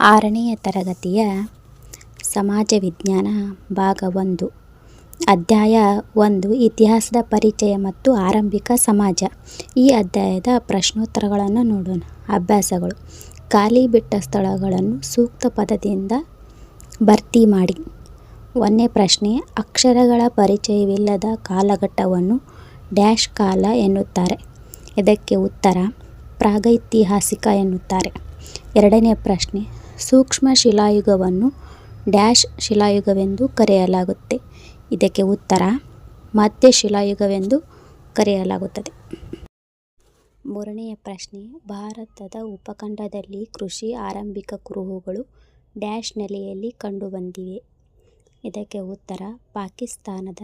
6ನೇ ತರಗತಿಯ ಸಮಾಜ ವಿಜ್ಞಾನ ಭಾಗ 1 ಅಧ್ಯಾಯ 1 ಇತಿಹಾಸದ ಪರಿಚಯ ಮತ್ತು ಆರಂಭಿಕ ಸಮಾಜ. ಈ ಅಧ್ಯಾಯದ ಪ್ರಶ್ನೋತ್ತರಗಳನ್ನು ನೋಡೋಣ. ಅಭ್ಯಾಸಗಳು: ಖಾಲಿ ಬಿಟ್ಟ ಸ್ಥಳಗಳನ್ನು ಸೂಕ್ತ ಪದದಿಂದ ಭರ್ತಿ ಮಾಡಿ. 1ನೇ ಪ್ರಶ್ನೆ: ಅಕ್ಷರಗಳ ಪರಿಚಯವಿಲ್ಲದ ಕಾಲಘಟ್ಟವನ್ನು ಡ್ಯಾಶ್ ಕಾಲ ಎನ್ನುತ್ತಾರೆ. ಇದಕ್ಕೆ ಉತ್ತರ: ಪ್ರಾಗೈತಿಹಾಸಿಕ ಎನ್ನುತ್ತಾರೆ. 2ನೇ ಪ್ರಶ್ನೆ: ಸೂಕ್ಷ್ಮ ಶಿಲಾಯುಗವನ್ನು ಡ್ಯಾಶ್ ಶಿಲಾಯುಗವೆಂದು ಕರೆಯಲಾಗುತ್ತೆ. ಇದಕ್ಕೆ ಉತ್ತರ: ಮಧ್ಯ ಶಿಲಾಯುಗವೆಂದು ಕರೆಯಲಾಗುತ್ತದೆ. 3ನೇ ಪ್ರಶ್ನೆ: ಭಾರತದ ಉಪಖಂಡದಲ್ಲಿ ಕೃಷಿ ಆರಂಭಿಕ ಕುರುಹುಗಳು ಡ್ಯಾಶ್ ನೆಲೆಯಲ್ಲಿ ಕಂಡುಬಂದಿವೆ. ಇದಕ್ಕೆ ಉತ್ತರ: ಪಾಕಿಸ್ತಾನದ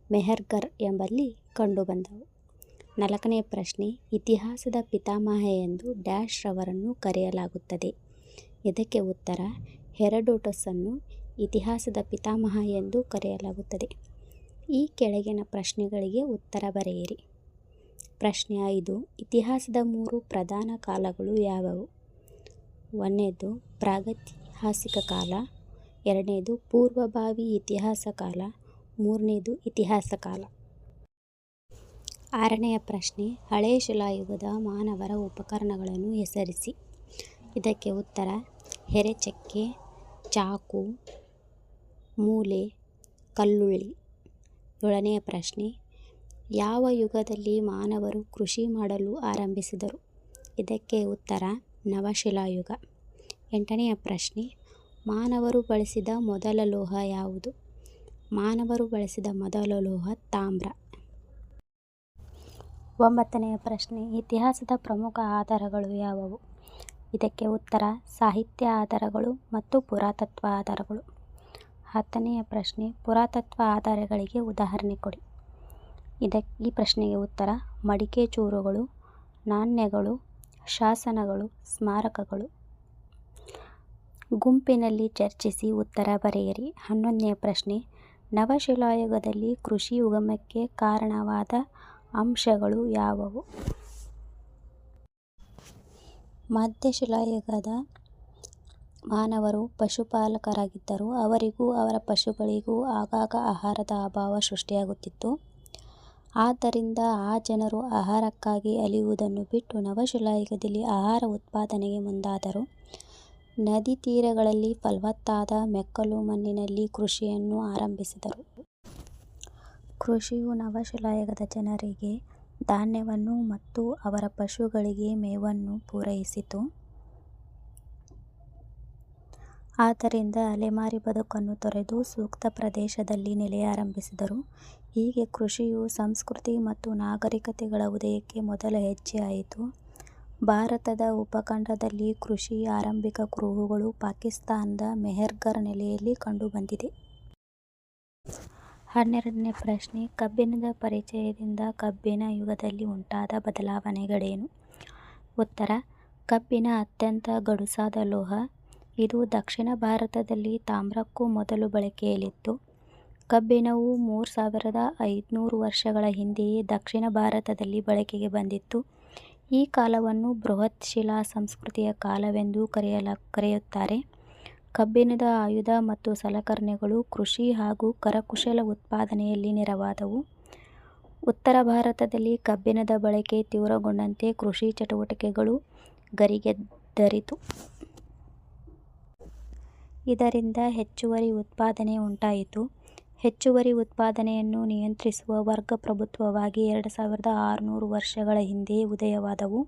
ಮೆಹರ್ಗರ್ ಎಂಬಲ್ಲಿ ಕಂಡುಬಂದವು. 4ನೇ ಪ್ರಶ್ನೆ: ಇತಿಹಾಸದ ಪಿತಾಮಹ ಎಂದು ಡ್ಯಾಶ್ ರವರನ್ನು ಕರೆಯಲಾಗುತ್ತದೆ. ಇದಕ್ಕೆ ಉತ್ತರ: ಹೆರೋಡೋಟಸನ್ನು ಇತಿಹಾಸದ ಪಿತಾಮಹ ಎಂದು ಕರೆಯಲಾಗುತ್ತದೆ. ಈ ಕೆಳಗಿನ ಪ್ರಶ್ನೆಗಳಿಗೆ ಉತ್ತರ ಬರೆಯಿರಿ. ಪ್ರಶ್ನೆ 5: ಇತಿಹಾಸದ 3 ಪ್ರಧಾನ ಕಾಲಗಳು ಯಾವುವು? 1ನೇದು ಪ್ರಾಗೈತಿಹಾಸಿಕ ಕಾಲ, 2ನೇದು ಪೂರ್ವಭಾವಿ ಇತಿಹಾಸ ಕಾಲ, 3ನೇದು ಇತಿಹಾಸ ಕಾಲ. 6ನೇ ಪ್ರಶ್ನೆ: ಹಳೆ ಶಿಲಾಯುಗದ ಮಾನವರ ಉಪಕರಣಗಳನ್ನು ಹೆಸರಿಸಿ. ಇದಕ್ಕೆ ಉತ್ತರ: ಹೆರೆಚಕ್ಕೆ, ಚಾಕು, ಮೂಲೆ, ಕಲ್ಲುಳ್ಳಿ. 7ನೇ ಪ್ರಶ್ನೆ: ಯಾವ ಯುಗದಲ್ಲಿ ಮಾನವರು ಕೃಷಿ ಮಾಡಲು ಆರಂಭಿಸಿದರು? ಇದಕ್ಕೆ ಉತ್ತರ: ನವಶಿಲಾಯುಗ. 8ನೇ ಪ್ರಶ್ನೆ: ಮಾನವರು ಬಳಸಿದ ಮೊದಲ ಲೋಹ ಯಾವುದು? ಮಾನವರು ಬಳಸಿದ ಮೊದಲ ಲೋಹ ತಾಮ್ರ. 9ನೇ ಪ್ರಶ್ನೆ: ಇತಿಹಾಸದ ಪ್ರಮುಖ ಆಧಾರಗಳು ಯಾವುವು? ಇದಕ್ಕೆ ಉತ್ತರ: ಸಾಹಿತ್ಯ ಆಧಾರಗಳು ಮತ್ತು ಪುರಾತತ್ವ ಆಧಾರಗಳು. 10ನೇ ಪ್ರಶ್ನೆ: ಪುರಾತತ್ವ ಆಧಾರಗಳಿಗೆ ಉದಾಹರಣೆ ಕೊಡಿ. ಈ ಪ್ರಶ್ನೆಗೆ ಉತ್ತರ: ಮಡಿಕೆ ಚೂರುಗಳು, ನಾಣ್ಯಗಳು, ಶಾಸನಗಳು, ಸ್ಮಾರಕಗಳು. ಗುಂಪಿನಲ್ಲಿ ಚರ್ಚಿಸಿ ಉತ್ತರ ಬರೆಯಿರಿ. 11ನೇ ಪ್ರಶ್ನೆ: ನವಶಿಲಾಯುಗದಲ್ಲಿ ಕೃಷಿ ಉಗಮಕ್ಕೆ ಕಾರಣವಾದ ಅಂಶಗಳು ಯಾವುವು? ಮಧ್ಯಶಿಲಾಯುಗದ ಮಾನವರು ಪಶುಪಾಲಕರಾಗಿದ್ದರು. ಅವರಿಗೂ ಅವರ ಪಶುಗಳಿಗೂ ಆಗಾಗ ಆಹಾರದ ಅಭಾವ ಸೃಷ್ಟಿಯಾಗುತ್ತಿತ್ತು. ಆದ್ದರಿಂದ ಆ ಜನರು ಆಹಾರಕ್ಕಾಗಿ ಅಲೆಯುವುದನ್ನು ಬಿಟ್ಟು ನವಶಿಲಾಯುಗದಲ್ಲಿ ಆಹಾರ ಉತ್ಪಾದನೆಗೆ ಮುಂದಾದರು. ನದಿ ತೀರಗಳಲ್ಲಿ ಫಲವತ್ತಾದ ಮೆಕ್ಕಲು ಮಣ್ಣಿನಲ್ಲಿ ಕೃಷಿಯನ್ನು ಆರಂಭಿಸಿದರು. ಕೃಷಿಯು ನವಶಿಲಾಯುಗದ ಜನರಿಗೆ ಧಾನ್ಯವನ್ನು ಮತ್ತು ಅವರ ಪಶುಗಳಿಗೆ ಮೇವನ್ನು ಪೂರೈಸಿತು. ಆದ್ದರಿಂದ ಅಲೆಮಾರಿ ಬದುಕನ್ನು ತೊರೆದು ಸೂಕ್ತ ಪ್ರದೇಶದಲ್ಲಿ ನೆಲೆಯಾರಂಭಿಸಿದರು. ಹೀಗೆ ಕೃಷಿಯು ಸಂಸ್ಕೃತಿ ಮತ್ತು ನಾಗರಿಕತೆಗಳ ಉದಯಕ್ಕೆ ಮೊದಲ ಹೆಜ್ಜೆಯಾಯಿತು. ಭಾರತದ ಉಪಖಂಡದಲ್ಲಿ ಕೃಷಿ ಆರಂಭಿಕ ಕುರುಹುಗಳು ಪಾಕಿಸ್ತಾನದ ಮೆಹರ್ಗರ್ ನೆಲೆಯಲ್ಲಿ ಕಂಡುಬಂದಿದೆ. 12ನೇ ಪ್ರಶ್ನೆ: ಕಬ್ಬಿಣದ ಪರಿಚಯದಿಂದ ಕಬ್ಬಿನ ಯುಗದಲ್ಲಿ ಉಂಟಾದ ಬದಲಾವಣೆಗಳೇನು? ಉತ್ತರ: ಕಬ್ಬಿಣ ಅತ್ಯಂತ ಗಡುಸಾದ ಲೋಹ. ಇದು ದಕ್ಷಿಣ ಭಾರತದಲ್ಲಿ ತಾಮ್ರಕ್ಕೂ ಮೊದಲು ಬಳಕೆಯಲ್ಲಿತ್ತು. ಕಬ್ಬಿಣವು 3500 ವರ್ಷಗಳ ಹಿಂದೆಯೇ ದಕ್ಷಿಣ ಭಾರತದಲ್ಲಿ ಬಳಕೆಗೆ ಬಂದಿತ್ತು. ಈ ಕಾಲವನ್ನು ಬೃಹತ್ ಶಿಲಾ ಸಂಸ್ಕೃತಿಯ ಕಾಲವೆಂದೂ ಕರೆಯುತ್ತಾರೆ. ಕಬ್ಬಿಣದ ಆಯುಧ ಮತ್ತು ಸಲಕರಣೆಗಳು ಕೃಷಿ ಹಾಗೂ ಕರಕುಶಲ ಉತ್ಪಾದನೆಯಲ್ಲಿ ನೆರವಾದವು. ಉತ್ತರ ಭಾರತದಲ್ಲಿ ಕಬ್ಬಿಣದ ಬಳಕೆ ತೀವ್ರಗೊಂಡಂತೆ ಕೃಷಿ ಚಟುವಟಿಕೆಗಳು ಗರಿಗೆದರಿತು. ಇದರಿಂದ ಹೆಚ್ಚುವರಿ ಉತ್ಪಾದನೆ ಉಂಟಾಯಿತು. ಹೆಚ್ಚುವರಿ ಉತ್ಪಾದನೆಯನ್ನು ನಿಯಂತ್ರಿಸುವ ವರ್ಗ ಪ್ರಭುತ್ವವಾಗಿ 2600 ವರ್ಷಗಳ ಹಿಂದೆಯೇ ಉದಯವಾದವು.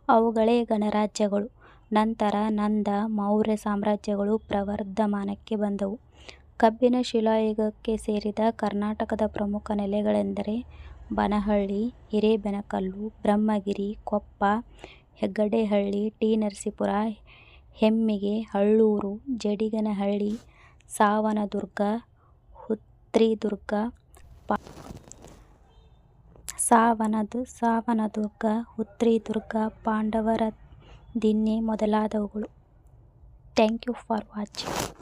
ಅವುಗಳೇ ಗಣರಾಜ್ಯಗಳು. ನಂತರ ನಂದ, ಮೌರ್ಯ ಸಾಮ್ರಾಜ್ಯಗಳು ಪ್ರವರ್ಧಮಾನಕ್ಕೆ ಬಂದವು. ಕಬ್ಬಿಣ ಶಿಲಾಯುಗಕ್ಕೆ ಸೇರಿದ ಕರ್ನಾಟಕದ ಪ್ರಮುಖ ನೆಲೆಗಳೆಂದರೆ ಬನಹಳ್ಳಿ, ಹಿರೇಬೆನಕಲ್ಲು, ಬ್ರಹ್ಮಗಿರಿ, ಕೊಪ್ಪ, ಹೆಗ್ಗಡೇಹಳ್ಳಿ, ಟಿ. ನರಸೀಪುರ, ಹೆಮ್ಮಿಗೆ, ಹಳ್ಳೂರು, ಜಡಿಗನಹಳ್ಳಿ, ಸಾವನದುರ್ಗ, ಹುತ್ರಿದುರ್ಗ, ಪಾಂಡವರದಿನ್ನೆ ಮೊದಲಾದವುಗಳು. Thank you for watching.